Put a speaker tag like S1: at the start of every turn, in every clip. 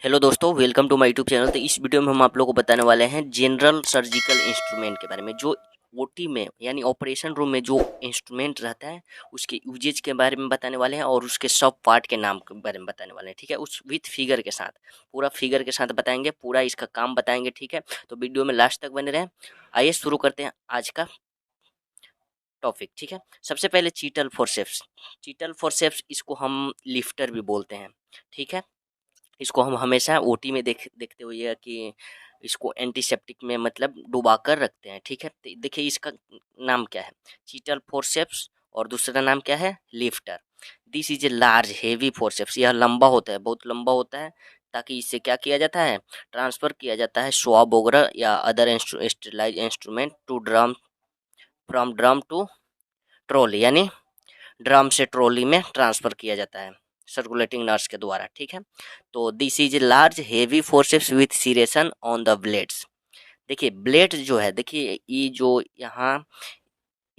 S1: Hello दोस्तों, welcome to my YouTube channel. तो इस वीडियो में हम आप लोगों को बताने वाले हैं जनरल सर्जिकल इंस्ट्रूमेंट के बारे में। जो ओटी में यानी ऑपरेशन रूम में जो इंस्ट्रूमेंट रहता है उसके यूजेज के बारे में बताने वाले हैं और उसके सब पार्ट के नाम के बारे में बताने वाले हैं। ठीक है, उस विथ फिगर के साथ, पूरा फिगर के साथ बताएंगे, पूरा इसका काम बताएंगे। ठीक है, तो वीडियो में लास्ट तक बने रहें। आइए शुरू करते हैं आज का टॉपिक। ठीक है, सबसे पहले चीटल फोर्सेप्स। चीटल फोर्सेप्स इसको हम लिफ्टर भी बोलते हैं। ठीक है, इसको हम हमेशा ओटी में देखते हुए कि इसको एंटीसेप्टिक में मतलब डुबा कर रखते हैं। ठीक है, तो देखिए इसका नाम क्या है, चीटल फोर्सेप्स, और दूसरा नाम क्या है, lifter. This is a large heavy forceps. यह लंबा होता है, बहुत लंबा होता है, ताकि इससे क्या किया जाता है, ट्रांसफर किया जाता है स्वाब वगैरह या other sterilize instrument to drum, from drum to trolley, यानी ड्रम से ट्रॉली में ट्रांसफर किया जाता है सर्कुलेटिंग नर्स के द्वारा। ठीक है, तो this is large heavy forceps with serration on the blades. देखिए ब्लेड जो है, देखिए ये जो यहाँ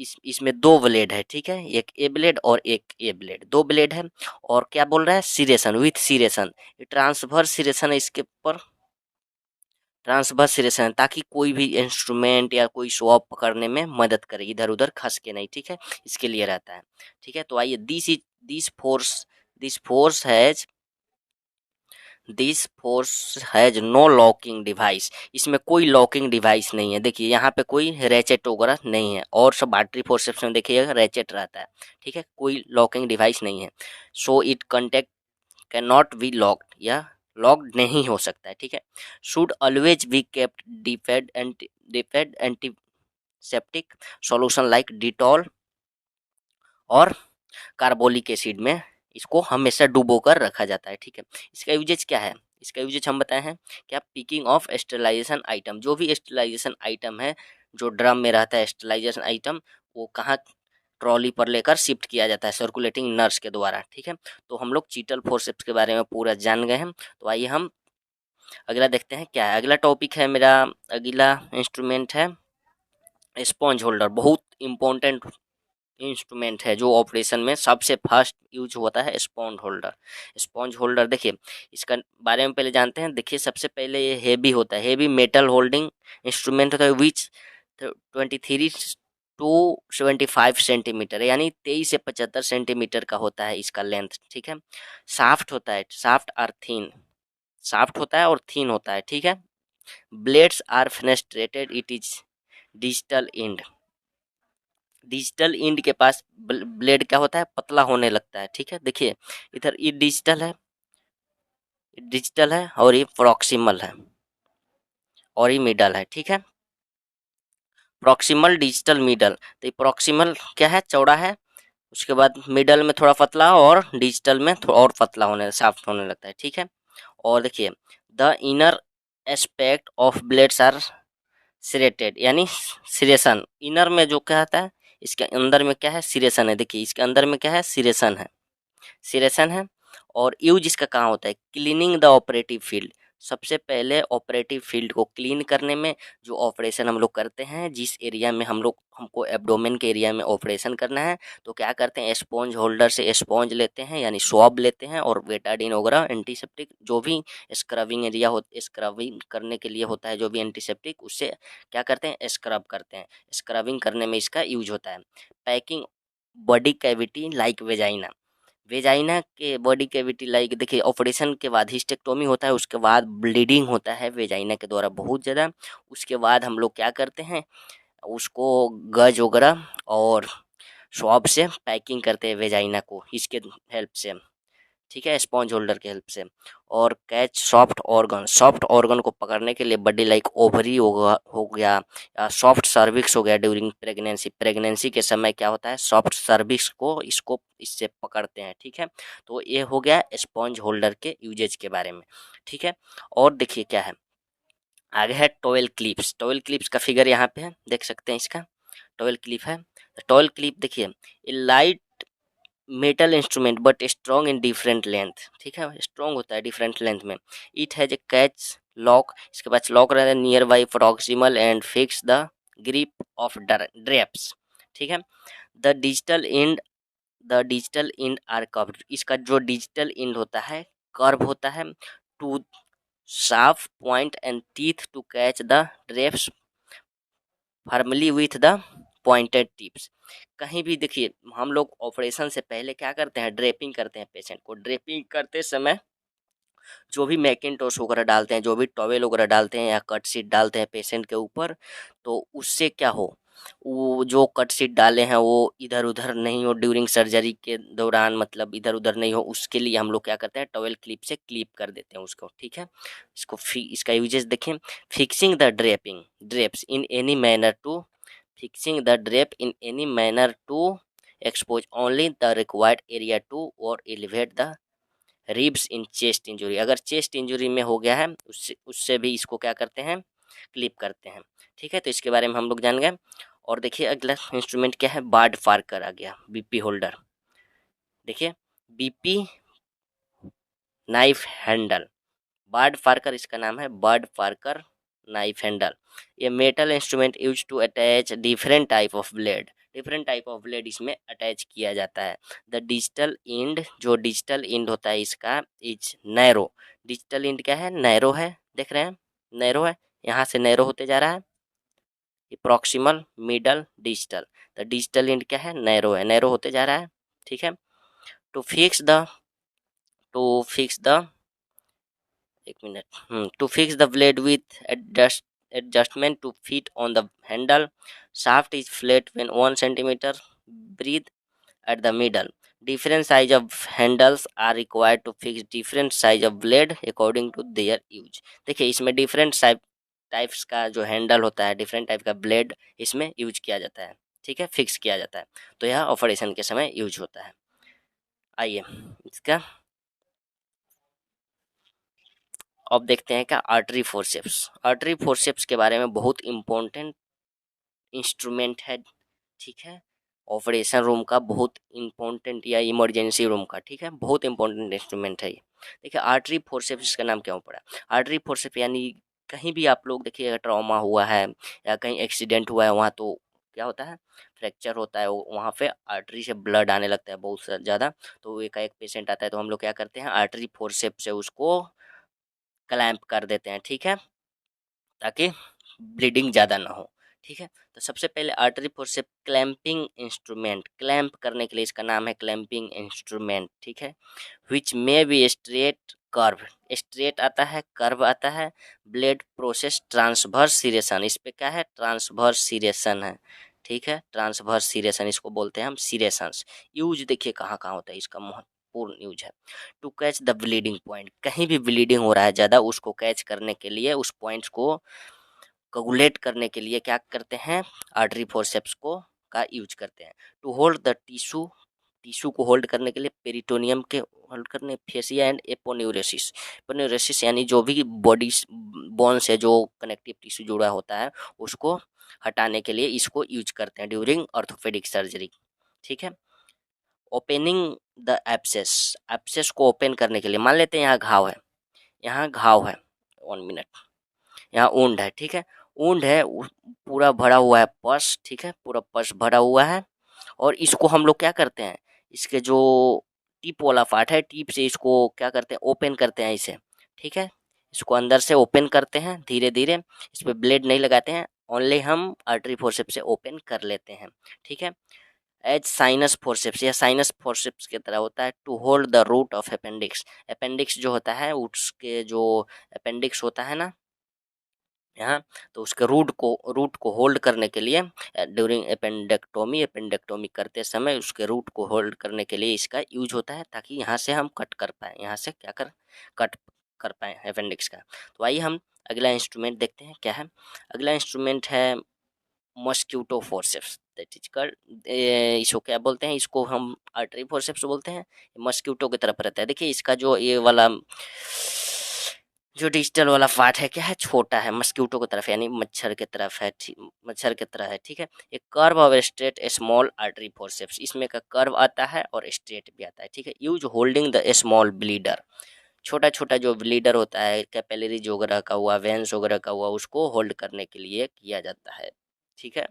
S1: इसमें दो ब्लेड है। ठीक है, एक ए ब्लेड और एक ए ब्लेड, दो ब्लेड है। और क्या बोल रहा है, सीरेशन, विथ सीरेशन, ट्रांसफर सीरेशन है इसके ऊपर, ट्रांसवर्स सिलेक्शन, ताकि कोई भी इंस्ट्रूमेंट या कोई स्वॉब पकड़ने में मदद करे, इधर उधर खस के नहीं। ठीक है, इसके लिए रहता है। ठीक है, तो आइए, this force has no locking device. इसमें कोई लॉकिंग डिवाइस नहीं है। देखिए यहाँ पे कोई रैचेट वगैरह नहीं है, और सब बैटरी फोर्सेप्स में देखिएगा रैचेट रहता है। ठीक है, कोई लॉकिंग डिवाइस नहीं है। So it contact can not be locked, या लॉक्ड नहीं हो सकता है। ठीक है, should always be kept dipped antiseptic solution like Dettol और कार्बोलिक एसिड में इसको हमेशा डुबो कर रखा जाता है। ठीक है, इसका यूजेज क्या है, इसका यूजेज हम बताए हैं क्या, पिकिंग ऑफ स्टेलाइजेशन आइटम। जो भी स्टेलाइजेशन आइटम है जो ड्रम में रहता है स्टेलाइजेशन आइटम, वो कहाँ, ट्रॉली पर लेकर शिफ्ट किया जाता है सर्कुलेटिंग नर्स के द्वारा। ठीक है, तो हम लोग चीटल फोर्सेप्स के बारे में पूरा जान गए हैं। तो आइए हम अगला देखते हैं क्या है। अगला टॉपिक है मेरा, अगला इंस्ट्रूमेंट है स्पॉन्ज होल्डर। बहुत इंपॉर्टेंट इंस्ट्रूमेंट है जो ऑपरेशन में सबसे फर्स्ट यूज होता है, स्पॉन्ज होल्डर। स्पॉन्ज होल्डर देखिए, इसका बारे में पहले जानते हैं। देखिए सबसे पहले ये हेवी होता है, हेवी मेटल होल्डिंग इंस्ट्रूमेंट होता है, विच 23 to 75 सेंटीमीटर, यानी 23 से 75 सेंटीमीटर का होता है इसका लेंथ। ठीक है, साफ्ट होता है, साफ्ट और थीन, साफ्ट होता है और थीन होता है। ठीक है, blades are fenestrated, it is digital end. Digital end के पास ब्लेड क्या होता है, पतला होने लगता है। ठीक है, देखिए इधर ये डिजिटल है और ये प्रॉक्सिमल है और ये मिडल है। ठीक है, प्रॉक्सिमल, डिजिटल, मिडल। तो ये प्रॉक्सिमल क्या है, चौड़ा है, उसके बाद मिडल में थोड़ा पतला, और डिजिटल में थोड़ा और पतला होने, सॉफ्ट होने लगता है। ठीक है, और देखिए the inner aspect of blades are serrated, यानी सिरेशन। इनर में जो क्या आता है, इसके अंदर में क्या है, सिरेशन है। देखिए इसके अंदर में क्या है, सिरेशन है, सिरेशन है। और यूज इसका कहाँ होता है, क्लीनिंग द ऑपरेटिव फील्ड। सबसे पहले ऑपरेटिव फील्ड को क्लीन करने में, जो ऑपरेशन हम लोग करते हैं, जिस एरिया में हमको एब्डोमेन के एरिया में ऑपरेशन करना है, तो क्या करते हैं, स्पॉन्ज होल्डर से स्पॉन्ज लेते हैं, यानी स्वॉब लेते हैं, और बेटाडीन वगैरह एंटीसेप्टिक जो भी स्क्रबिंग एरिया हो, स्क्रबिंग करने के लिए होता है जो भी एंटीसेप्टिक, उससे क्या करते हैं, स्क्रब करते हैं। स्क्रबिंग करने में इसका यूज होता है। Packing body cavity like vagina. Vagina के बॉडी कैविटी लाइक, देखिए ऑपरेशन के बाद हिस्टेक्टोमी होता है, उसके बाद ब्लीडिंग होता है वेजाइना के द्वारा बहुत ज़्यादा। उसके बाद हम लोग क्या करते हैं, उसको गज वगैरह और स्वॉब से पैकिंग करते हैं वेजाइना को, इसके हेल्प से। ठीक है, स्पॉन्ज होल्डर के हेल्प से। और कैच सॉफ्ट ऑर्गन को पकड़ने के लिए बॉडी लाइक ओवरी हो गया, या सॉफ्ट सर्विक्स हो गया। ड्यूरिंग प्रेगनेंसी, प्रेगनेंसी के समय क्या होता है, सॉफ्ट सर्विक्स को इसको इससे पकड़ते हैं। ठीक है, तो ये हो गया स्पॉन्ज होल्डर के यूजेज के बारे में। ठीक है, और देखिए क्या है, आगे है टॉयल क्लिप्स। टॉयल क्लिप्स का फिगर यहाँ पे है, देख सकते हैं इसका, टॉयल क्लिप है। टॉयल क्लिप देखिए, ये light metal instrument but strong in different length. ठीक है, स्ट्रॉन्ग होता है डिफरेंट लेंथ में। It has a catch lock, इसके पास लॉक रहता है near by proximal end fix the grip of drapes. ठीक है, the digital end the digital end are curved. इसका जो डिजिटल इंड होता है कर्व होता है to sharp point and teeth to catch the drapes firmly with the pointed tips. कहीं भी देखिए, हम लोग ऑपरेशन से पहले क्या करते हैं, ड्रेपिंग करते हैं पेशेंट को। ड्रेपिंग करते समय जो भी मैकिनटॉश वगैरह डालते हैं, जो भी टॉवेल वगैरह डालते हैं या कट शीट डालते हैं पेशेंट के ऊपर, तो उससे क्या हो, वो जो कट शीट डाले हैं वो इधर उधर नहीं हो, ड्यूरिंग सर्जरी के दौरान मतलब इधर उधर नहीं हो, उसके लिए हम लोग क्या करते हैं, टॉवेल क्लिप से क्लिप कर देते हैं उसको। ठीक है, इसका यूजेस देखें। Fixing the drapes in any manner to fixing the drape in any manner to expose only the required area to or elevate the ribs in chest injury. अगर चेस्ट इंजरी में हो गया है, उससे उससे भी इसको क्या करते हैं, क्लिप करते हैं। ठीक है, तो इसके बारे में हम लोग जान गए। और देखिए अगला इंस्ट्रूमेंट क्या है, बार्ड फार्कर आ गया, बीपी होल्डर। देखिए, BP knife handle, Bard Parker इसका नाम है, बर्ड फार्कर नाइफ हैंडल। ये metal instrument use to attach different type of blade इसमें अटैच किया जाता है। द डिजिटल इंड, जो डिजिटल इंड होता है इसका, इज नैरो। डिजिटल इंड क्या है, नैरो है, देख रहे हैं, नैरो है, यहाँ से नैरो होते जा रहा है। Proximal, middle, digital. The digital end क्या है, नैरो है, नैरो होते जा रहा है। ठीक है, to fix the to fix the एक minute, to fix the blade with adjustment to fit on the handle. Shaft is flat when 1 centimeter breathe at the middle. Different size of handles are required to fix different size of blade according to their use. देखिए, इसमें different types का जो handle होता है, different type का blade इसमें use किया जाता है। ठीक है, फिक्स किया जाता है, तो यह ऑपरेशन के समय यूज होता है। आइए इसका अब देखते हैं क्या, आर्टरी फोर्सेप्स। आर्टरी फोर्सेप्स के बारे में बहुत इंपॉर्टेंट इंस्ट्रूमेंट है। ठीक है, ऑपरेशन रूम का बहुत इंपॉर्टेंट, या इमरजेंसी रूम का, ठीक है, बहुत इंपॉर्टेंट इंस्ट्रूमेंट है ये। देखिए, आर्टरी फोर्सेप्स, इसका नाम क्यों पड़ा, आर्टरी फोर्सेप्स यानी कहीं भी आप लोग देखिए, अगर ट्रॉमा हुआ है या कहीं एक्सीडेंट हुआ है, वहाँ तो क्या होता है, फ्रैक्चर होता है, वहाँ पे आर्टरी से ब्लड आने लगता है बहुत ज़्यादा। तो एक पेशेंट आता है, तो हम लोग क्या करते हैं, आर्टरी फोर्सेप्स से उसको क्लैंप कर देते हैं। ठीक है, ताकि ब्लीडिंग ज़्यादा ना हो। ठीक है, तो सबसे पहले artery forcep clamping instrument, clamp करने के लिए इसका नाम है क्लैंपिंग इंस्ट्रूमेंट। ठीक है, विच में बी स्ट्रेट कर्व, स्ट्रेट आता है, कर्व आता है, ब्लेड प्रोसेस ट्रांसवर्स सिरेशन, इस पे क्या है, ट्रांसवर्स सिरेशन है। ठीक है, ट्रांसवर्स सिरेशन इसको बोलते हैं हम, सिरेशंस। यूज देखिए कहाँ कहाँ होता है, इसका महत्वपूर्ण यूज है। To catch the bleeding point, कहीं भी ब्लीडिंग हो रहा है ज़्यादा, उसको कैच करने के लिए, उस पॉइंट्स को कोगुलेट करने के लिए क्या करते हैं, आर्टरी फोर्सेप्स को का यूज करते हैं। To hold the tissue, tissue को होल्ड करने के लिए, पेरिटोनियम के होल्ड करने, फेसिया एंड एपोन्यूरोसिस। एपोन्यूरोसिस यानी जो भी बॉडी बोन से जो कनेक्टिव टिश्यू जुड़ा होता है, उसको हटाने के लिए इसको यूज करते हैं ड्यूरिंग ऑर्थोपेडिक सर्जरी। ठीक है, ओपनिंग द एब्सेस, एब्सेस को ओपन करने के लिए, मान लेते हैं यहाँ घाव है, यहाँ घाव है, 1 मिनट, यहाँ ऊंड है। ठीक है, ऊंड है, पूरा भरा हुआ है पस, ठीक है, पूरा पस भरा हुआ है, और इसको हम लोग क्या करते हैं, इसके जो टिप वाला पार्ट है, टिप से इसको क्या करते हैं, ओपन करते हैं इसे। ठीक है, इसको अंदर से ओपन करते हैं धीरे धीरे, इस पर ब्लेड नहीं लगाते हैं, ओनली हम आर्टरी फोर्सेप्स से ओपन कर लेते हैं। ठीक है, एज साइनस फोर्सेप्स, यह साइनस फोर्सेप्स की तरह होता है। To hold the root of appendix, appendix जो होता है, उसके जो अपेंडिक्स होता है ना यहाँ, तो उसके रूट को होल्ड करने के लिए ड्यूरिंग एपेंडेक्टोमी करते समय उसके रूट को होल्ड करने के लिए इसका यूज होता है, ताकि यहाँ से हम कट कर पाए, यहाँ से क्या कट कर पाए अपेंडिक्स का। तो आइए हम अगला इंस्ट्रूमेंट देखते हैं क्या है। अगला इंस्ट्रूमेंट है mosquito forceps, that is called, इसको क्या बोलते हैं, इसको हम आर्टरी फोर्सेप्स बोलते हैं। मॉस्क्यूटो की तरफ रहता है। देखिए, इसका जो ये वाला जो डिजिटल वाला पार्ट है क्या है, छोटा है, मस्क्यूटो की तरफ यानी मच्छर की तरफ है, मच्छर की तरह है। ठीक है, एक curve of straight small artery forceps, इसमें का कर्व आता है और स्ट्रेट भी आता है। ठीक है, use holding the small bleeder, छोटा छोटा जो ब्लीडर होता है, कैपिलरीज वगैरह का हुआ, वेंस वगैरह का हुआ, उसको होल्ड करने के लिए किया जाता है। ठीक है,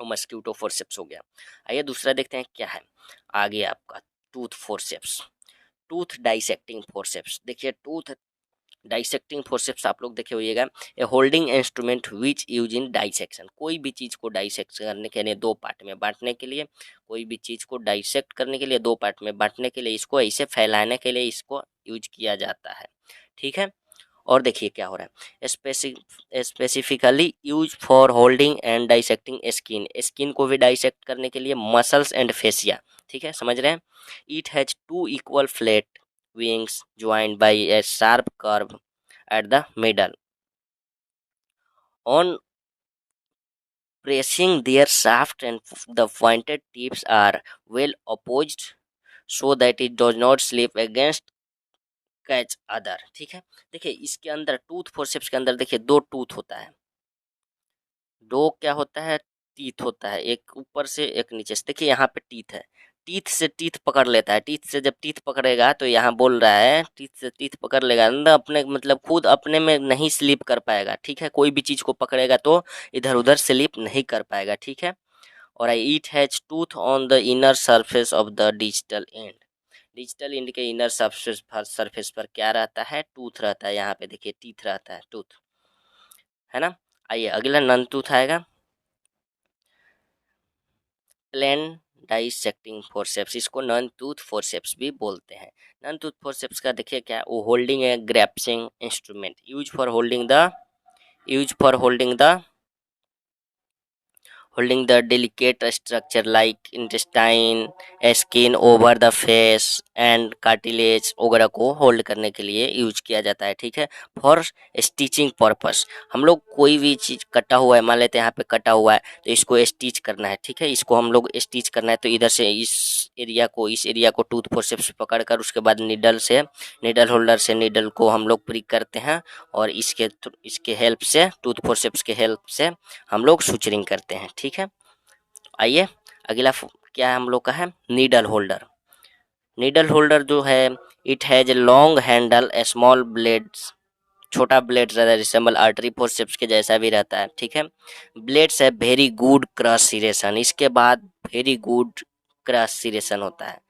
S1: वो मस्क्यूटो फोर्सेप्स हो गया। आइए दूसरा देखते हैं क्या है, आगे आपका tooth forceps, tooth dissecting forceps. देखिए, टूथ डाइसेक्टिंग फोर्सेप्स आप लोग देखे होइएगा, a holding instrument which use in dissection. कोई भी चीज़ को डाइसेक्ट करने के लिए, दो पार्ट में बांटने के लिए, कोई भी चीज़ को डाइसेक्ट करने के लिए, दो पार्ट में बांटने के लिए, इसको ऐसे फैलाने के लिए इसको यूज किया जाता है। ठीक है, और देखिए क्या हो रहा है, specifically use for holding and dissecting skin. Skin को भी डाइसेक्ट करने के लिए, मसल्स एंड फेसिया। ठीक है, समझ रहे हैं। It has two equal flat wings joined by a sharp curve at the middle. On pressing their shaft and the pointed tips are well opposed so that it does not slip against catch other. ठीक है, देखिए इसके अंदर tooth forceps के अंदर देखिए दो tooth होता है, दो क्या होता है, टीथ होता है, एक ऊपर से एक नीचे से। देखिए यहाँ पे टीथ है, टीथ से टीथ पकड़ लेता है, टीथ से जब टीथ पकड़ेगा तो यहाँ बोल रहा है टीथ से टीथ पकड़ लेगा ना, अपने मतलब खुद अपने में नहीं स्लिप कर पाएगा। ठीक है, कोई भी चीज़ को पकड़ेगा तो इधर उधर स्लिप नहीं कर पाएगा। ठीक है, और I it has tooth on the inner surface of the digital end. Digital end के इनर सरफेस पर क्या रहता है, टूथ रहता है। यहाँ पे देखिए टीथ रहता है, टूथ है ना। आइए अगला नन टूथ आएगा, प्लेन डाइसेक्टिंग फोर्सेप्स। इसको नन टूथ फोर्सेप्स भी बोलते हैं। नन टूथ फोर्सेप्स का देखिए क्या, वो होल्डिंग है grasping instrument use for holding the holding the delicate structure like intestine, skin over the face and cartilage वगैरह को होल्ड करने के लिए यूज किया जाता है। ठीक है, फॉर स्टिचिंग पर्पस। हम लोग कोई भी चीज़ कटा हुआ है, मान लेते हैं यहाँ पे कटा हुआ है तो इसको स्टिच करना है। ठीक है, इसको हम लोग स्टिच करना है तो इधर से इस एरिया को टूथ फोर्सेप्स से पकड़ कर उसके बाद नीडल होल्डर से नीडल को हम लोग प्रिक करते हैं और इसके हेल्प से, टूथ फोर्सेप्स के हेल्प से हम लोग सुचरिंग करते हैं। ठीक है, आइए अगला क्या है हम लोग का है, नीडल होल्डर। नीडल होल्डर जो है, it has A long handle, A small blades, छोटा ब्लेड रहता है, रिसेंबल आर्टरी फोर्सेप्स के जैसा भी रहता है। ठीक है, ब्लेड्स है वेरी गुड क्रॉस सिरेशन। इसके बाद वेरी गुड क्रॉस सिरेशन होता है,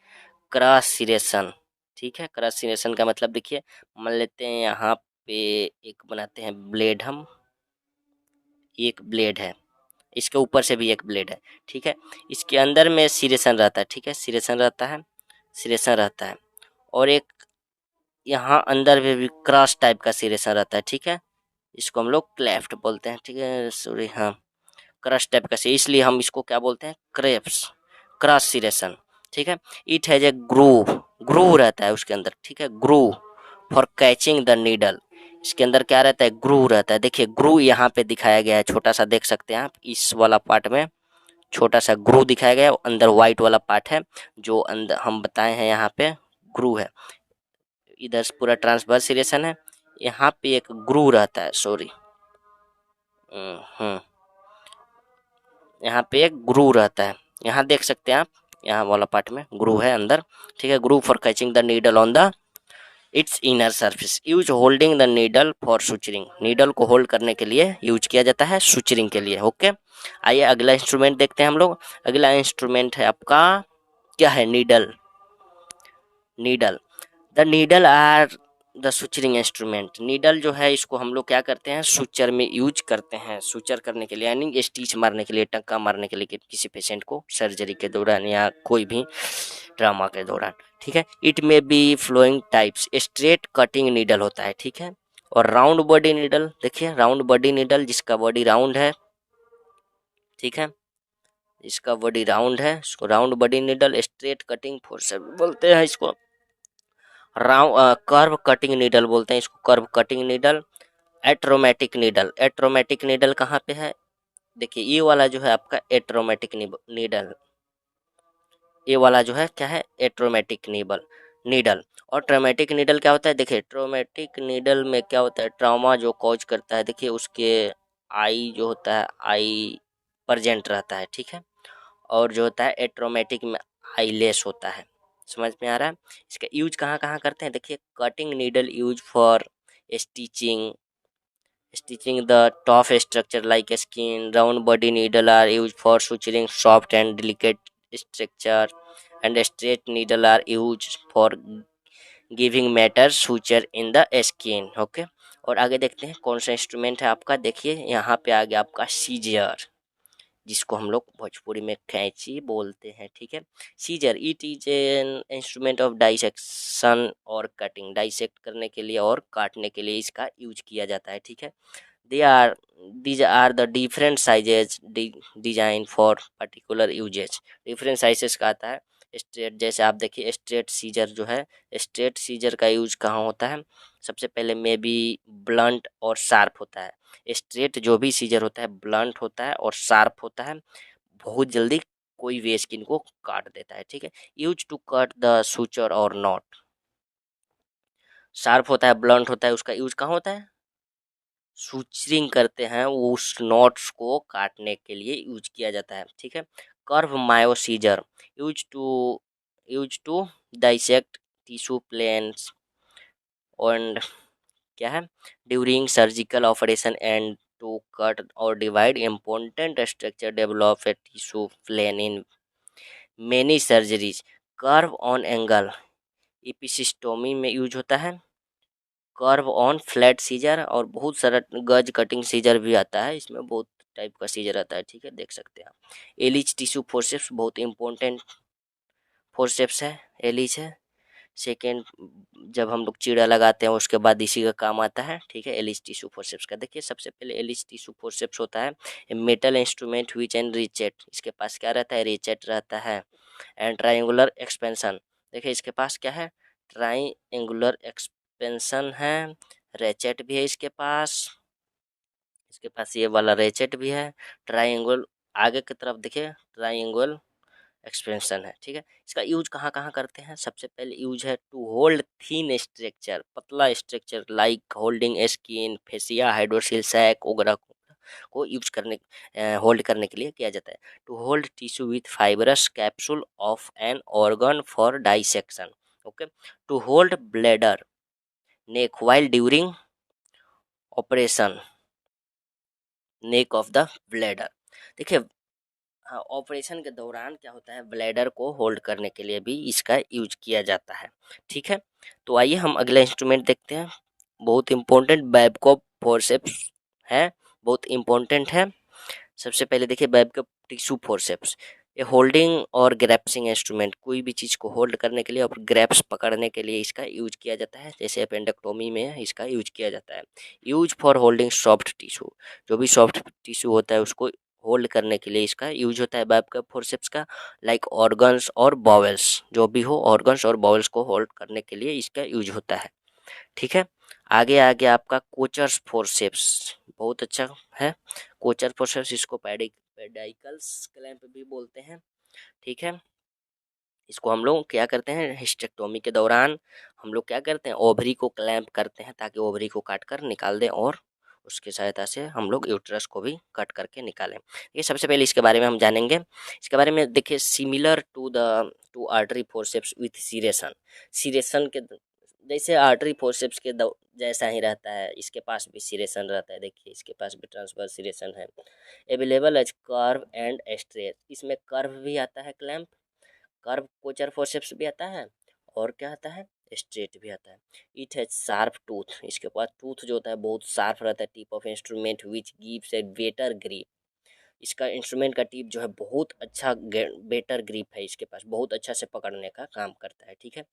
S1: क्रॉस सिरेशन। ठीक है, क्रॉस सिरेशन का मतलब देखिए, मान लेते हैं यहाँ पे एक बनाते हैं ब्लेड, हम एक ब्लेड है, इसके ऊपर से भी एक ब्लेड है। ठीक है, इसके अंदर में सिरेशन रहता है। ठीक है, सिरेशन रहता है और एक यहाँ अंदर में भी क्रॉस टाइप का सिरेशन रहता है। ठीक है, इसको हम लोग क्लेफ्ट बोलते हैं। ठीक है, सॉरी, हाँ, क्रश टाइप का से, इसलिए हम इसको क्या बोलते हैं, क्रेप्स, क्रॉस सिरेशन। ठीक है, इट हैज ए ग्रूव रहता है उसके अंदर। ठीक है, groove for catching the needle. इसके अंदर क्या रहता है, ग्रूव रहता है। देखिए ग्रूव यहाँ पे दिखाया गया है, छोटा सा देख सकते हैं आप, इस वाला पार्ट में छोटा सा ग्रूव दिखाया गया है, अंदर व्हाइट वाला पार्ट है जो अंदर हम बताए हैं यहाँ पे ग्रूव है। इधर पूरा ट्रांसवर्स सिरेशन है, यहाँ पे एक ग्रूव रहता है, सॉरी, यहाँ पे एक ग्रू रहता है, यहाँ देख सकते हैं आप, यहाँ वाला पार्ट में ग्रू है अंदर। ठीक है, groove for catching the needle on the its inner surface, use holding the needle for suturing. Needle को होल्ड करने के लिए यूज किया जाता है सुचरिंग के लिए। ओके, आइए अगला इंस्ट्रूमेंट देखते हैं हम लोग। अगला इंस्ट्रूमेंट है आपका क्या है, needle. The needle are the suturing instrument. Needle जो है इसको हम लोग क्या करते हैं, सुचर में यूज करते हैं, सुचर करने के लिए, यानी स्टिच मारने के लिए, टक्का मारने के लिए किसी पेशेंट को सर्जरी के दौरान या कोई भी ड्रामा के दौरान। ठीक है, it may be following types, straight cutting needle होता है। ठीक है, और राउंड बॉडी नीडल, देखिए राउंड बॉडी नीडल जिसका बॉडी राउंड है। ठीक है, इसका बॉडी राउंड है, इसको round body needle, straight cutting force बोलते हैं इसको, कर्व कटिंग नीडल बोलते हैं इसको, curve cutting needle. Atraumatic needle कहाँ पे है, देखिए ये वाला जो है आपका एट्रोमेटिक नीडल, ये वाला जो है क्या है, एट्रोमेटिक नीडल। और ट्रोमेटिक नीडल क्या होता है, देखिए ट्रोमेटिक नीडल में क्या होता है, ट्रॉमा जो कॉज करता है, देखिए उसके आई जो होता है, आई प्रेजेंट रहता है। ठीक है, और जो होता है एट्रोमेटिक में आई लेस होता है। समझ में आ रहा है। इसका यूज कहाँ कहाँ करते हैं, देखिए cutting needle use for stitching the tough structure like skin, round body needle are use for suturing soft and delicate structure, and straight needle are used for giving mattress suture in the skin. Okay, और आगे देखते हैं कौन सा instrument है आपका। देखिए यहाँ पे आ गया आपका सीजर, जिसको हम लोग भोजपुरी में कैंची बोलते हैं। ठीक है, scissor it is an instrument of dissection और कटिंग, डाइसेक्ट करने के लिए और काटने के लिए इसका यूज किया जाता है। ठीक है, they are these are the different sizes design for particular usages. Different sizes का आता है। स्ट्रेट, जैसे आप देखिए स्ट्रेट सीजर जो है, स्ट्रेट सीजर का यूज कहाँ होता है, सबसे पहले में भी ब्लंट और शार्प होता है। स्ट्रेट जो भी सीजर होता है ब्लंट होता है और शार्प होता है, बहुत जल्दी कोई भी स्किन को काट देता है। ठीक है, use to cut the suture और नॉट। शार्प होता है, ब्लंट होता है, उसका यूज कहाँ होता है, सूचरिंग करते हैं, उस नॉट्स को काटने के लिए यूज किया जाता है। ठीक है, curve Mayo scissor use to dissect tissue planes and क्या है, during surgical operation and to cut और divide important structure develop a tissue plane in many surgeries. Curve on angle episiotomy में यूज होता है। कर्व ऑन फ्लैट सीजर, और बहुत सारा गज कटिंग सीजर भी आता है, इसमें बहुत टाइप का सीजर आता है। ठीक है, देख सकते हैं आप। एलिच टिश्यू फोर्सेप्स बहुत इंपॉर्टेंट फोर्सेप्स है, एलिच है। सेकेंड, जब हम लोग चीड़ा लगाते हैं उसके बाद इसी का काम आता है। ठीक है, एलिच टिश्यू फोर्सेप्स का देखिए, सबसे पहले एलिच टिश्यू फोर्सेप्स होता है मेटल इंस्ट्रूमेंट विच एंड रिचेट, इसके पास क्या रहता है, रिचेट रहता है। एंड ट्राइंगुलर एक्सपेंशन, देखिए इसके पास क्या है, ट्राइंगुलर एक्सपेंशन है। रेचेट भी है इसके पास ये वाला रेचेट भी है। ट्राइंगल, आगे की तरफ देखिए ट्राइंगल एक्सपेंशन है। ठीक है, इसका यूज कहाँ कहाँ करते हैं, सबसे पहले यूज है टू होल्ड थीन स्ट्रक्चर, पतला structure like holding skin, fascia, hydrocele sac वगैरह को यूज करने, होल्ड करने के लिए किया जाता है। To hold tissue with fibrous capsule of an organ for dissection. Okay, to hold bladder neck while during operation, neck of the bladder. देखिए, हाँ, ऑपरेशन के दौरान क्या होता है, ब्लैडर को होल्ड करने के लिए भी इसका यूज किया जाता है। ठीक है, तो आइए हम अगला इंस्ट्रूमेंट देखते हैं। बहुत इंपॉर्टेंट बैबकॉप फोर्सेप्स है, बहुत इंपॉर्टेंट है। सबसे पहले देखिए बैबकॉप टिश्यू फोर्सेप्स, ये होल्डिंग और ग्रैप्सिंग इंस्ट्रूमेंट, कोई भी चीज़ को होल्ड करने के लिए और ग्रैप्स पकड़ने के लिए इसका यूज किया जाता है। जैसे अपेंडेक्टोमी में इसका यूज किया जाता है। Use for holding soft tissue, जो भी सॉफ्ट टिश्यू होता है उसको होल्ड करने के लिए इसका यूज होता है बैबकॉप फोर्सेप्स का। लाइक ऑर्गन्स और बॉवेल्स, जो भी हो ऑर्गन्स और बॉवेल्स को होल्ड करने के लिए इसका यूज होता है। ठीक है, आगे आगे आपका कोचर्स फोर्सेप्स, बहुत अच्छा है। कोचर फोर्सेप्स, इसको पेडाइकल्स क्लैंप भी बोलते हैं। ठीक है, इसको हम लोग क्या करते हैं, हिस्टेक्टोमी के दौरान हम लोग क्या करते हैं, ओवरी को क्लैंप करते हैं ताकि ओवरी को काट कर निकाल दें, और उसकी सहायता से हम लोग यूट्रस को भी कट करके निकालें। ये सबसे पहले इसके बारे में हम जानेंगे। इसके बारे में देखिए, similar to artery forceps with serration, serration के जैसे आर्टरी फोर्सेप्स के जैसा ही रहता है, इसके पास भी सिरेशन रहता है। देखिए इसके पास भी ट्रांसवर्स सिरेशन है। Available as curve and straight, इसमें कर्व भी आता है क्लैंप, कर्व कोचर फोर्सेप्स भी आता है, और क्या आता है, स्ट्रेट भी आता है। इट हैज शार्प टूथ, इसके पास टूथ जो होता है बहुत शार्प रहता है। Tip of instrument which gives a better grip, इसका इंस्ट्रूमेंट का टिप जो है बहुत अच्छा बेटर ग्रिप है, इसके पास बहुत अच्छा से पकड़ने का काम करता है। ठीक है,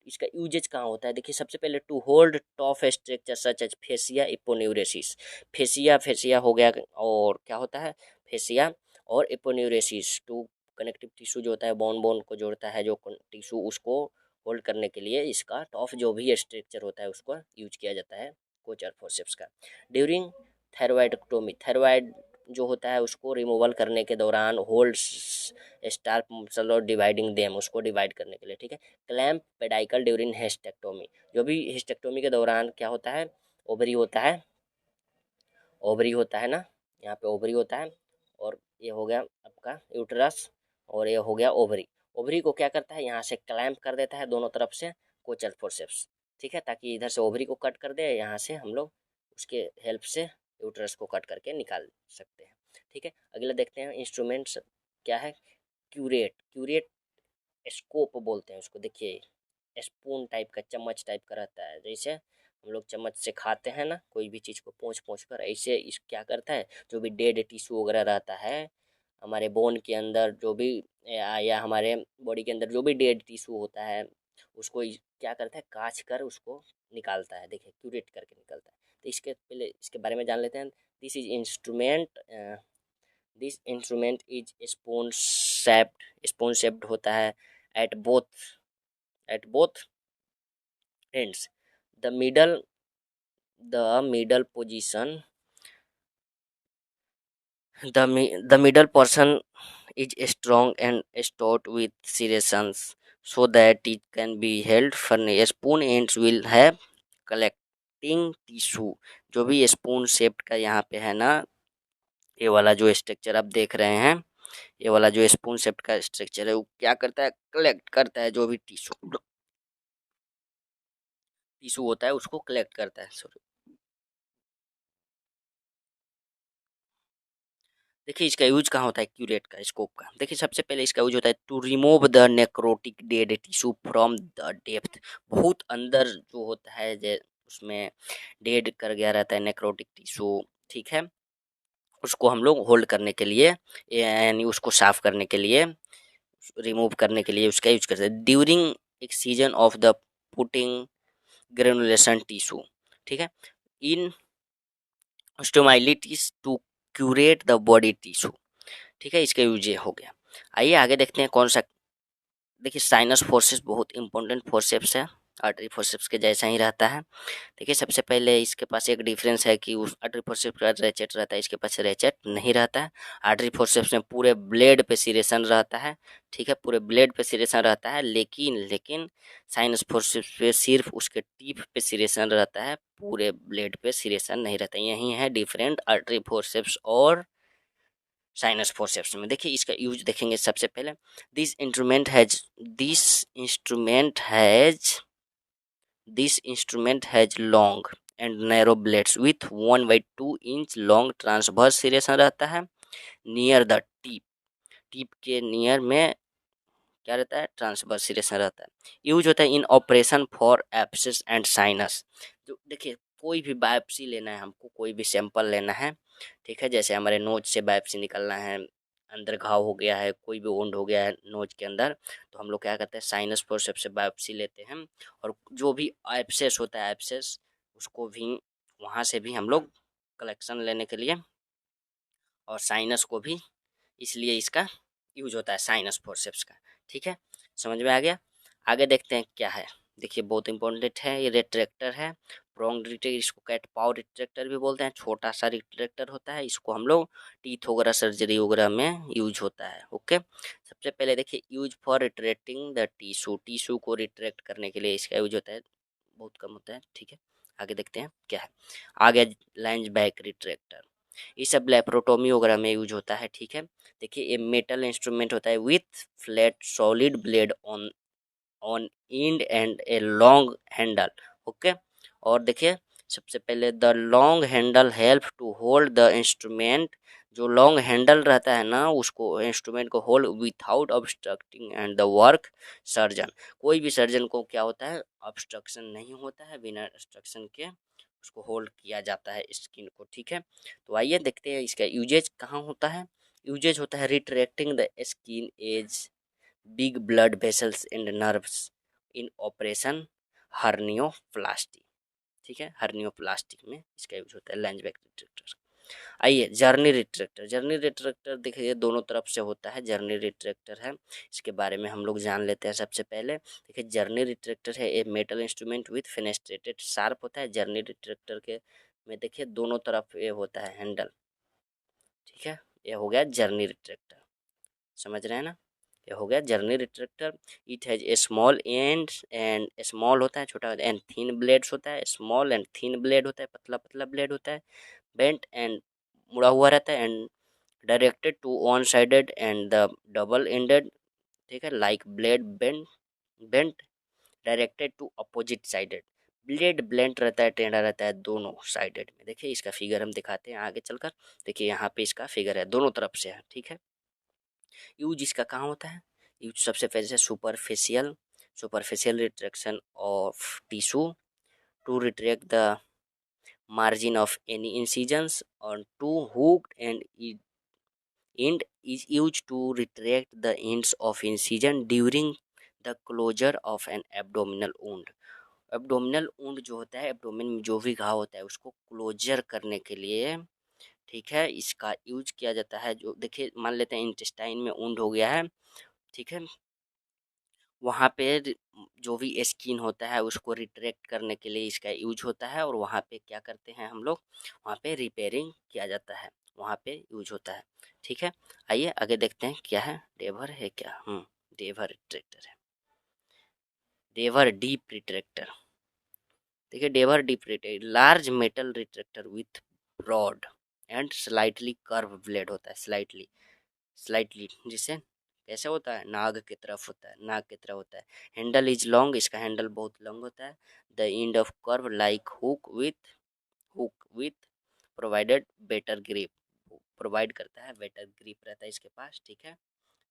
S1: इसका यूजेज कहाँ होता है, देखिए सबसे पहले to hold tough structure such as fascia aponeurosis, fascia fascia हो गया, और क्या होता है, फेसिया और इपोन्यूरेसिस, टू कनेक्टिव टिश्यू जो होता है बोन बोन को जोड़ता है, जो टिश्यू उसको होल्ड करने के लिए इसका टॉफ जो भी स्ट्रक्चर होता है उसको यूज किया जाता है कोचर फोर्सेप्स का। ड्यूरिंग थेरोइडक्टोमी, थेरोइड जो होता है उसको रिमूवल करने के दौरान, होल्ड स्टार्प मसल और डिवाइडिंग देम, उसको डिवाइड करने के लिए। ठीक है, क्लैम्प पेडाइकल ड्यूरिंग हिस्टेक्टोमी, जो भी हिस्टेक्टोमी के दौरान क्या होता है, ओवरी होता है, ओवरी होता है ना, यहाँ पे ओवरी होता है, और ये हो गया आपका यूटरस, और ये हो गया ओवरी। ओवरी को क्या करता है, यहाँ से क्लैम्प कर देता है दोनों तरफ से कोचर फोर्सेप्स। ठीक है, ताकि इधर से ओवरी को कट कर दे, यहाँ से हम लोग उसके हेल्प से यूटरस को कट करके निकाल सकते हैं। ठीक है, अगला देखते हैं इंस्ट्रूमेंट्स क्या है, क्यूरेट, क्यूरेट स्कोप बोलते हैं उसको। देखिए स्पून टाइप का, चम्मच टाइप का रहता है। जैसे हम लोग चम्मच से खाते हैं ना कोई भी चीज़ को पोंछ पोंछ कर, ऐसे इस क्या करता है, जो भी डेड टिश्यू वगैरह रहता है हमारे बोन के अंदर, जो भी या हमारे बॉडी के अंदर जो भी डेड टिश्यू होता है, उसको क्या करता है, काच कर उसको निकालता है। देखिए क्यूरेट करके निकलता है। तो इसके पहले इसके बारे में जान लेते हैं। This instrument is spoon shaped होता है at both ends. The middle position, the middle portion is strong and stored with serrations so that it can be held firmly. Spoon ends will have collecting tissue. जो भी spoon shaped का यहाँ पे है ना, ये वाला जो स्ट्रक्चर आप देख रहे हैं, ये वाला जो स्पून शेप्ड का स्ट्रक्चर है, वो क्या करता है, कलेक्ट करता है। जो भी टिश्यू टिश्यू होता है उसको कलेक्ट करता है। सॉरी, देखिए इसका यूज कहाँ होता है, क्यूरेट का, स्कोप का। देखिए सबसे पहले इसका यूज होता है to remove the necrotic dead tissue from the depth. बहुत अंदर जो होता है, उसमें डेड कर गया रहता है नेक्रोटिक टिश्यू, ठीक है, उसको हम लोग होल्ड करने के लिए, यानी उसको साफ करने के लिए, रिमूव करने के लिए उसका यूज करते हैं during excision of the putting granulation tissue, ठीक है, in osteomyelitis to curette the body tissue, ठीक है, इसका यूज ये हो गया। आइए आगे देखते हैं कौन सा। देखिए साइनस फोर्सेप्स बहुत इंपॉर्टेंट फोर्सेप्स है, आर्टरी फोर्सेप्स के जैसा ही रहता है। देखिए सबसे पहले इसके पास एक डिफरेंस है कि उस आर्टरी फोर्सेप्स का रेचेट रहता है, इसके पास रेचेट नहीं रहता है। आर्टरी फोर्सेप्स में पूरे ब्लेड पे सिरेशन रहता है, ठीक है, पूरे ब्लेड पे सिरेशन रहता है, लेकिन साइनस फोर्सेप्स पे सिर्फ उसके टिप पे सिरेशन रहता है, पूरे ब्लेड पे सिरेशन नहीं रहता। यही है डिफरेंट आर्टरी फोर्सेप्स और साइनस फोर्सेप्स में। देखिए इसका यूज देखेंगे सबसे पहले। This instrument has long and narrow blades with 1/2 inch long transverse serration रहता है नियर द टिप। टिप के नियर में क्या रहता है, ट्रांसवर्स सिरेशन रहता है। यूज होता है इन operation for abscess and sinus. जो देखिए कोई भी बायोप्सी लेना है हमको, कोई भी सैंपल लेना है, ठीक है, जैसे हमारे नोज से बायोप्सी निकालना है, अंदर घाव हो गया है, कोई भी वुंड हो गया है नोज के अंदर, तो हम लोग क्या करते हैं, साइनस फोर्सेप्स से बायोप्सी लेते हैं। और जो भी एब्सेस होता है, एब्सेस, उसको भी वहाँ से भी हम लोग कलेक्शन लेने के लिए, और साइनस को भी, इसलिए इसका यूज होता है साइनस फोर्सेप्स का, ठीक है, समझ में आ गया। आगे देखते हैं क्या है। देखिए बहुत इंपॉर्टेंट है, ये रिट्रैक्टर है, प्रोंग रिट्रैक्टर, इसको कैट पाव रिट्रैक्टर भी बोलते हैं। छोटा सा रिट्रैक्टर होता है, इसको हम लोग टीथ वगैरह सर्जरी वगैरह में यूज होता है। ओके, सबसे पहले देखिए use for retracting the tissue को रिट्रैक्ट करने के लिए इसका यूज होता है, बहुत कम होता है, ठीक है। आगे देखते हैं क्या है। आगे लेंस बैक रिट्रैक्टर, ये सब लेप्रोटोमी वगैरह में यूज होता है, ठीक है। देखिए ये मेटल इंस्ट्रूमेंट होता है with flat solid blade on on end and a long handle. Okay, और देखिए सबसे पहले the long handle help to hold the instrument. जो लॉन्ग हैंडल रहता है ना, उसको इंस्ट्रूमेंट को hold without obstructing and the work surgeon. कोई भी सर्जन को क्या होता है, ऑब्स्ट्रक्शन नहीं होता है, बिना ऑब्स्ट्रक्शन के उसको होल्ड किया जाता है स्किन को, ठीक है। तो आइए देखते हैं इसका यूजेज कहाँ होता है। यूजेज होता है retracting the skin edge big blood vessels and nerves in operation hernioplasty, ठीक है, हर्नियोप्लास्टिक में इसका यूज होता है लेंस बैक रिट्रैक्टर। आइए जर्नी रिट्रैक्टर देखिए दोनों तरफ से होता है, जर्नी रिट्रैक्टर है, इसके बारे में हम लोग जान लेते हैं सबसे पहले। देखिए जर्नी रिट्रैक्टर है a metal instrument with fenestrated sharp होता है। जर्नी रिट्रैक्टर के में देखिए दोनों तरफ ये होता है हैंडल, ठीक है, ये हो गया जर्नी रिट्रैक्टर, समझ रहे हैं ना, ये हो गया journey retractor. It has A small and small होता है, छोटा होता है, एंड थिन ब्लेड्स होता है, स्मॉल एंड थिन ब्लेड होता है, पतला पतला ब्लेड होता है, बेंट एंड मुड़ा हुआ रहता है, and directed to one sided and the double ended, ठीक है, like blade bent directed to opposite sided. Blade blunt रहता है, टेढ़ा रहता है दोनों साइडेड में। देखिए इसका फिगर हम दिखाते हैं आगे चलकर। देखिए यहाँ पे इसका फिगर है, दोनों तरफ से है, ठीक है। यूज इसका कहाँ होता है, यूज सबसे पहले superficial superficial retraction of tissue to retract the margin of any incisions, on two hooked end is used to retract the ends of incision during the closure of an abdominal wound. Abdominal wound जो होता है, abdomen में जो भी घाव होता है उसको क्लोजर करने के लिए, ठीक है, इसका यूज किया जाता है। जो देखिए मान लेते हैं इंटेस्टाइन में वुंड हो गया है, ठीक है, वहाँ पे जो भी स्किन होता है उसको रिट्रैक्ट करने के लिए इसका यूज होता है, और वहाँ पे क्या करते हैं हम लोग, वहाँ पे रिपेयरिंग किया जाता है, वहाँ पे यूज होता है, ठीक है। आइए आगे देखते हैं क्या है, डेवर है क्या, डेवर रिट्रैक्टर है, डेवर डीप रिट्रैक्टर। देखिए Deaver deep retractor large metal retractor with broad and slightly curve blade होता है, स्लाइटली स्लाइटली जिसे कैसे होता है, नाग की तरफ होता है, नाग की तरह होता है। हैंडल इज लॉन्ग, इसका हैंडल बहुत लॉन्ग होता है। The end of curve like hook with provided better grip, provide करता है, बेटर ग्रिप रहता है इसके पास, ठीक है।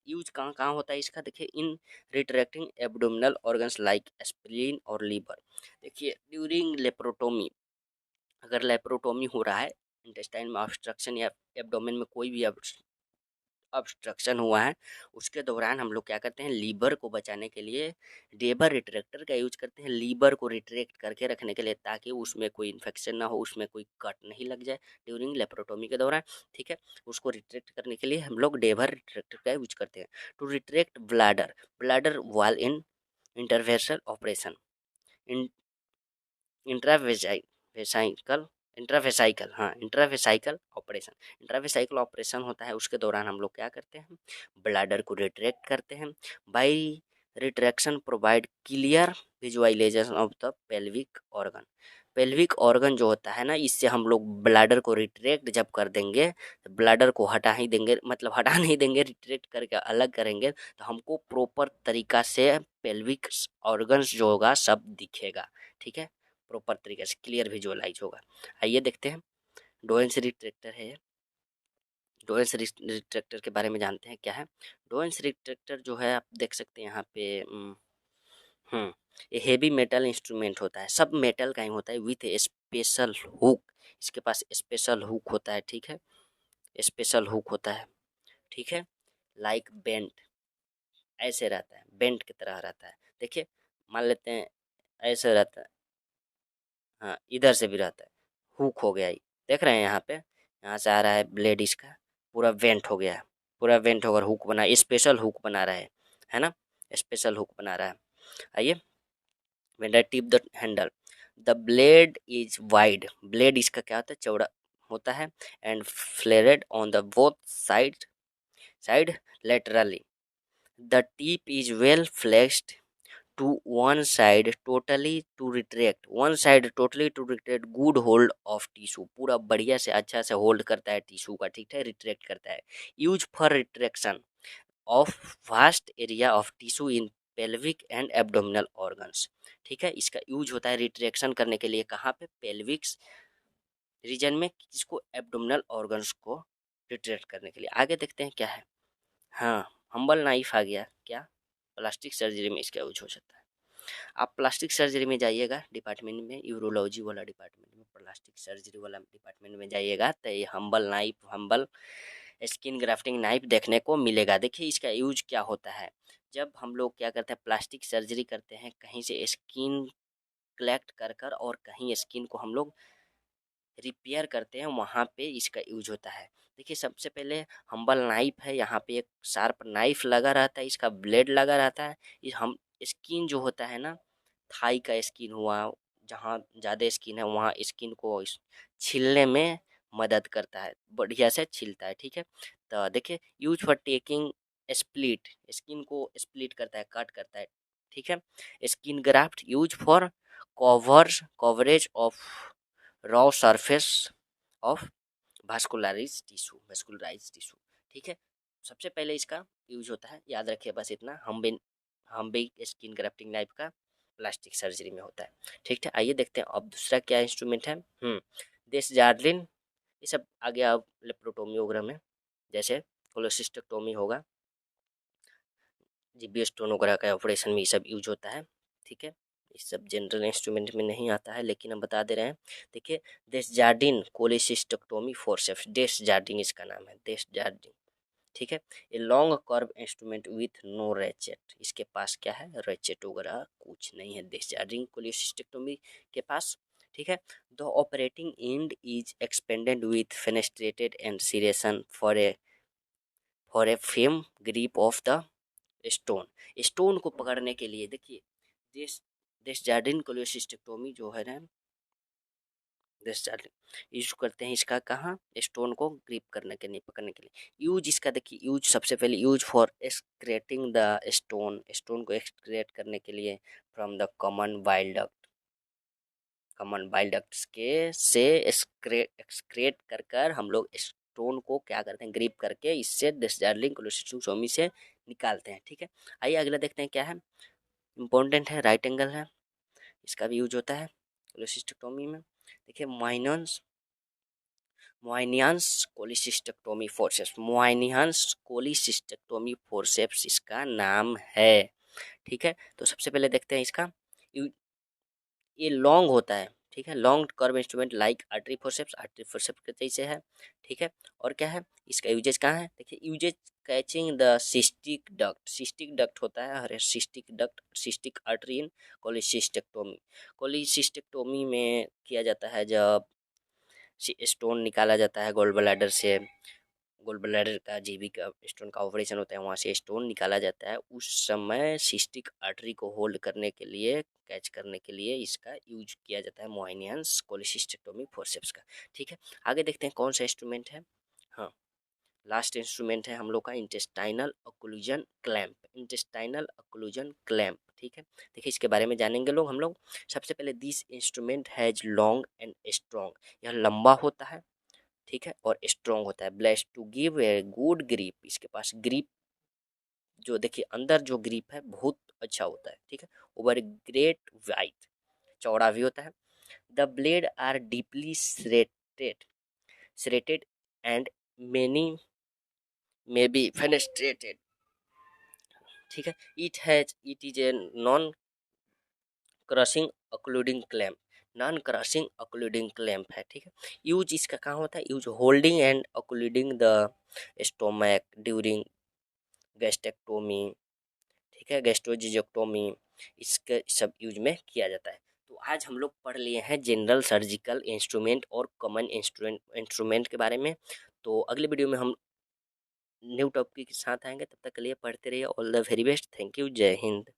S1: यूज कहाँ कहाँ होता है इसका, देखिए in retracting abdominal organs like spleen और लीवर। देखिए ड्यूरिंग लेप्रोटोमी, अगर लेप्रोटोमी हो रहा है, इंटेस्टाइन में ऑब्स्ट्रक्शन या एब्डोमेन में कोई भी ऑब्स्ट्रक्शन हुआ है, उसके दौरान हम लोग क्या करते हैं, लीवर को बचाने के लिए डेबर रिट्रैक्टर का यूज करते हैं, लीवर को रिट्रैक्ट करके रखने के लिए, ताकि उसमें कोई इन्फेक्शन ना हो, उसमें कोई कट नहीं लग जाए ड्यूरिंग लेप्रोटोमी के दौरान, ठीक है। उसको रिट्रैक्ट करने के लिए हम लोग डेबर रिट्रैक्टर का यूज करते हैं। टू रिट्रैक्ट ब्लैडर, ब्लैडर वाल इन इंटरवेंशनल ऑपरेशन, इंट्रावेसाइकल इंट्रावेसाइकल हाँ इंट्रावेसाइकल ऑपरेशन, इंट्रावेसाइकल ऑपरेशन होता है, उसके दौरान हम लोग क्या करते हैं, ब्लैडर को रिट्रैक्ट करते हैं। By retraction provide clear visualisation of the pelvic organ. Pelvic organ जो होता है ना, इससे हम लोग ब्लैडर को रिट्रैक्ट जब कर देंगे, तो ब्लैडर को हटा ही देंगे, मतलब हटा नहीं देंगे, रिट्रैक्ट करके अलग करेंगे, तो हमको प्रॉपर तरीका से पेल्विक ऑर्गन्स जो होगा सब दिखेगा, ठीक है, प्रॉपर तरीके से क्लियर विजुअलाइज होगा। आइए देखते हैं, डोएंस रिट्रैक्टर है, डोएंस रिट्रैक्टर के बारे में जानते हैं क्या है। डोएंस रिट्रैक्टर जो है आप देख सकते हैं यहाँ पे, हम्म ये हेवी मेटल इंस्ट्रूमेंट होता है, सब मेटल का ही होता है, विथ स्पेशल हुक, इसके पास स्पेशल हुक होता है, ठीक है, स्पेशल हुक होता है, ठीक है, लाइक बेंट, ऐसे रहता है, बेंट की तरह रहता है। देखिए मान लेते हैं ऐसे रहता है, हाँ इधर से भी रहता है, हुक हो गया ये, देख रहे हैं यहाँ पे, यहाँ से आ रहा है ब्लेड, इसका पूरा वेंट हो गया है, पूरा वेंट होकर हुक बना, स्पेशल हुक बना रहा है ना, स्पेशल हुक बना रहा है। आइए, when I tip the handle, the blade is wide, blade इसका क्या होता है, चौड़ा होता है, and flared on the both side laterally, the tip is well flexed to one side totally to retract good hold of tissue, पूरा बढ़िया से अच्छा से होल्ड करता है टिश्यू का, ठीक है, रिट्रैक्ट करता है। Use for retraction of vast area of tissue in pelvic and abdominal organs, ठीक है, इसका यूज होता है रिट्रैक्शन करने के लिए, कहाँ पे, पेल्विक रीजन में, जिसको एब्डोमिनल ऑर्गन्स को रिट्रैक्ट करने के लिए। आगे देखते हैं क्या है, हाँ हम्बल नाइफ आ गया, क्या, प्लास्टिक सर्जरी में इसका यूज हो सकता है। आप प्लास्टिक सर्जरी में जाइएगा डिपार्टमेंट में, यूरोलॉजी वाला डिपार्टमेंट में, प्लास्टिक सर्जरी वाला डिपार्टमेंट में जाइएगा, तो ये हम्बल स्किन ग्राफ्टिंग नाइफ देखने को मिलेगा। देखिए इसका यूज क्या होता है, जब हम लोग क्या करते हैं, प्लास्टिक सर्जरी करते हैं, कहीं से स्किन कलेक्ट कर कर और कहीं स्किन को हम लोग रिपेयर करते हैं, वहाँ पे इसका यूज होता है। देखिए सबसे पहले हम्बल नाइफ है, यहाँ पे एक शार्प नाइफ लगा रहता है, इसका ब्लेड लगा रहता है, ये हम स्किन जो होता है ना, थाई का स्किन हुआ, जहाँ ज़्यादा स्किन है वहाँ स्किन को छीलने में मदद करता है, बढ़िया से छीलता है, ठीक है। तो देखिए use for taking split, skin को स्प्लिट करता है, कट करता है, ठीक है। Skin graft use for coverage of raw surface of vascularise tissue, ठीक है। सबसे पहले इसका यूज होता है, याद रखिए बस इतना, हम भी स्किन ग्राफ्टिंग नाइफ का प्लास्टिक सर्जरी में होता है, ठीक है। आइए देखते हैं अब दूसरा क्या इंस्ट्रूमेंट है, देश जार्लिन, ये सब आ गया अब लेप्रोटोमी वगैरह में, जैसे कोलोसिस्टेक्टोमी होगा, जीबीओ स्टेनोग्राफ का ऑपरेशन में ये सब यूज होता है, ठीक है। ये सब जनरल इंस्ट्रूमेंट में नहीं आता है, लेकिन हम बता दे रहे हैं। देखिए, डेस्जार्डिन कोलेसिस्टेक्टोमी फोर्सेप्स, डेस्जार्डिन इसका नाम है, डेस्जार्डिन, ठीक है। A long curve instrument with no ratchet, इसके पास क्या है, रेचेट वगैरह कुछ नहीं है डेस्जार्डिन कोलेसिस्टेक्टोमी के पास, ठीक है। The operating end is expanded with fenestrated and serration for a firm grip of the stone. Stone को पकड़ने के लिए देखिए, दिस दिस जार्डिन कोलियोसिस्टेक्टोमी जो है ना, दिस जार्डिन यूज करते हैं इसका कहाँ, स्टोन को ग्रिप करने के लिए, पकड़ने के लिए। यूज इसका देखिए, यूज सबसे पहले use for excreting the stone, stone को एक्सक्रेट करने के लिए from the common bile duct, common bile ducts के से एक्सक्रेट कर कर हम लोग स्टोन को क्या करते हैं, ग्रिप करके इससे डिस्चार्जिंग कोलोसिस्टोमी से निकालते हैं, ठीक है। आइए अगला देखते हैं क्या है, इंपॉर्टेंट है, राइट एंगल है, इसका भी यूज होता है कोलोसिस्टोमी में। देखिए, मोइनियंस कोलिसिस्टेक्टोमी फोर्सेप्स, मोइनियंस कोलिसिस्टेक्टोमी फोर्सेप्स इसका नाम है, ठीक है। तो सबसे पहले देखते हैं इसका, ये लॉन्ग होता है, ठीक है, long curve instrument like artery forceps के जैसे है, ठीक है। और क्या है, इसका यूजेज कहाँ है, देखिए, usages catching the cystic duct होता है, हर cystic duct, cystic artery in cholecystectomy, cholecystectomy में किया जाता है जब स्टोन निकाला जाता है गोल ब्लैडर से, गोल ब्लैडर का जीबी का स्टोन का ऑपरेशन होता है, वहाँ से स्टोन निकाला जाता है, उस समय सिस्टिक आर्टरी को होल्ड करने के लिए, कैच करने के लिए इसका यूज किया जाता है, मोइनियंस कोलिसिस्टेक्टोमी फोर्सेप्स का, ठीक है। आगे देखते हैं कौन सा इंस्ट्रूमेंट है, हाँ, लास्ट इंस्ट्रूमेंट है हम लोग का intestinal occlusion clamp, intestinal occlusion clamp, ठीक है। देखिए, इसके बारे में जानेंगे लोग हम लोग। सबसे पहले, this instrument has long and strong, यह लंबा होता है, ठीक है, और स्ट्रॉन्ग होता है, blades to give a good grip, इसके पास ग्रिप जो देखिए अंदर जो ग्रिप है बहुत अच्छा होता है, ठीक है। ओवर ग्रेट वाइट, चौड़ा भी होता है। The blade are deeply serrated and many may be fenestrated, ठीक है। It is a non crushing occluding clamp, non crushing occluding clamp है, ठीक है। यूज इसका कहाँ होता है, use holding and occluding the stomach during gastrectomy, ठीक है, गैस्ट्रोजियोक्टोमी, इसके सब यूज में किया जाता है। तो आज हम लोग पढ़ लिए हैं जनरल सर्जिकल इंस्ट्रूमेंट और कॉमन इंस्ट्रूमेंट के बारे में। तो अगले वीडियो में हम न्यू टॉपिक के साथ आएंगे, तब तक के लिए पढ़ते रहिए। All the very best, thank you, जय हिंद।